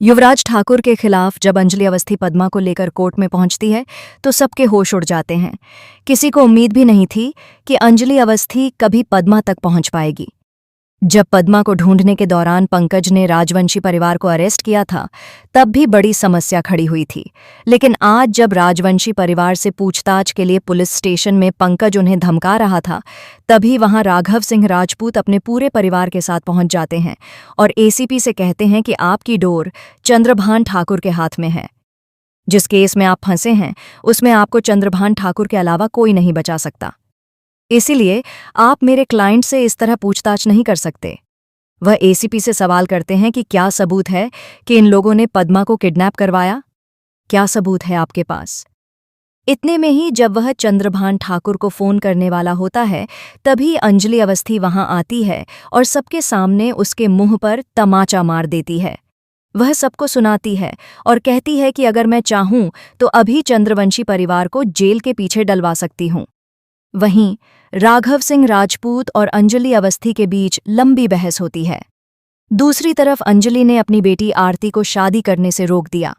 युवराज ठाकुर के खिलाफ जब अंजलि अवस्थी पद्मा को लेकर कोर्ट में पहुंचती है तो सबके होश उड़ जाते हैं। किसी को उम्मीद भी नहीं थी कि अंजलि अवस्थी कभी पद्मा तक पहुंच पाएगी। जब पद्मा को ढूंढने के दौरान पंकज ने राजवंशी परिवार को अरेस्ट किया था तब भी बड़ी समस्या खड़ी हुई थी, लेकिन आज जब राजवंशी परिवार से पूछताछ के लिए पुलिस स्टेशन में पंकज उन्हें धमका रहा था, तभी वहां राघव सिंह राजपूत अपने पूरे परिवार के साथ पहुंच जाते हैं और एसीपी से कहते हैं कि आपकी डोर चंद्रभान ठाकुर के हाथ में है। जिस केस में आप फंसे हैं उसमें आपको चंद्रभान ठाकुर के अलावा कोई नहीं बचा सकता, इसीलिए आप मेरे क्लाइंट से इस तरह पूछताछ नहीं कर सकते। वह एसीपी से सवाल करते हैं कि क्या सबूत है कि इन लोगों ने पद्मा को किडनैप करवाया? क्या सबूत है आपके पास? इतने में ही जब वह चंद्रभान ठाकुर को फोन करने वाला होता है तभी अंजलि अवस्थी वहां आती है और सबके सामने उसके मुंह पर तमाचा मार देती है। वह सबको सुनाती है और कहती है कि अगर मैं चाहूं तो अभी चंद्रवंशी परिवार को जेल के पीछे डलवा सकती हूं। वहीं राघव सिंह राजपूत और अंजलि अवस्थी के बीच लंबी बहस होती है। दूसरी तरफ अंजलि ने अपनी बेटी आरती को शादी करने से रोक दिया।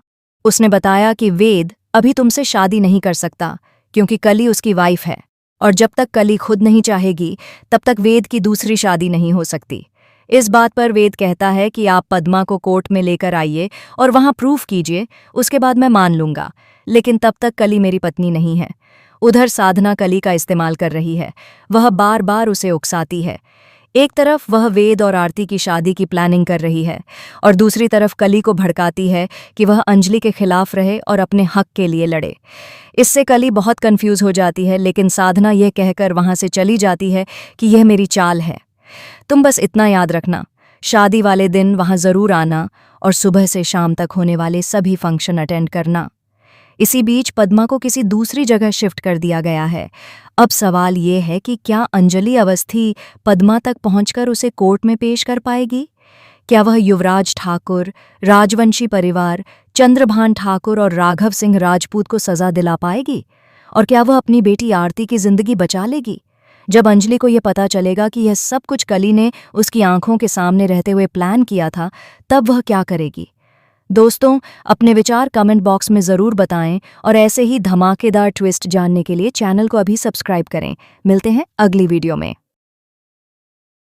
उसने बताया कि वेद अभी तुमसे शादी नहीं कर सकता क्योंकि कली उसकी वाइफ है और जब तक कली खुद नहीं चाहेगी तब तक वेद की दूसरी शादी नहीं हो सकती। इस बात पर वेद कहता है कि आप पद्मा को कोर्ट में लेकर आइए और वहां प्रूफ कीजिए, उसके बाद मैं मान लूंगा, लेकिन तब तक कली मेरी पत्नी नहीं है। उधर साधना कली का इस्तेमाल कर रही है, वह बार बार उसे उकसाती है। एक तरफ वह वेद और आरती की शादी की प्लानिंग कर रही है और दूसरी तरफ कली को भड़काती है कि वह अंजलि के खिलाफ रहे और अपने हक के लिए लड़े। इससे कली बहुत कंफ्यूज हो जाती है, लेकिन साधना यह कहकर वहां से चली जाती है कि यह मेरी चाल है। तुम बस इतना याद रखना, शादी वाले दिन वहां जरूर आना और सुबह से शाम तक होने वाले सभी फंक्शन अटेंड करना। इसी बीच पद्मा को किसी दूसरी जगह शिफ्ट कर दिया गया है। अब सवाल ये है कि क्या अंजलि अवस्थी पद्मा तक पहुंचकर उसे कोर्ट में पेश कर पाएगी? क्या वह युवराज ठाकुर, राजवंशी परिवार, चंद्रभान ठाकुर और राघव सिंह राजपूत को सजा दिला पाएगी? और क्या वह अपनी बेटी आरती की जिंदगी बचा लेगी? जब अंजलि को यह पता चलेगा कि यह सब कुछ कली ने उसकी आंखों के सामने रहते हुए प्लान किया था, तब वह क्या करेगी? दोस्तों, अपने विचार कमेंट बॉक्स में ज़रूर बताएं और ऐसे ही धमाकेदार ट्विस्ट जानने के लिए चैनल को अभी सब्सक्राइब करें। मिलते हैं अगली वीडियो में।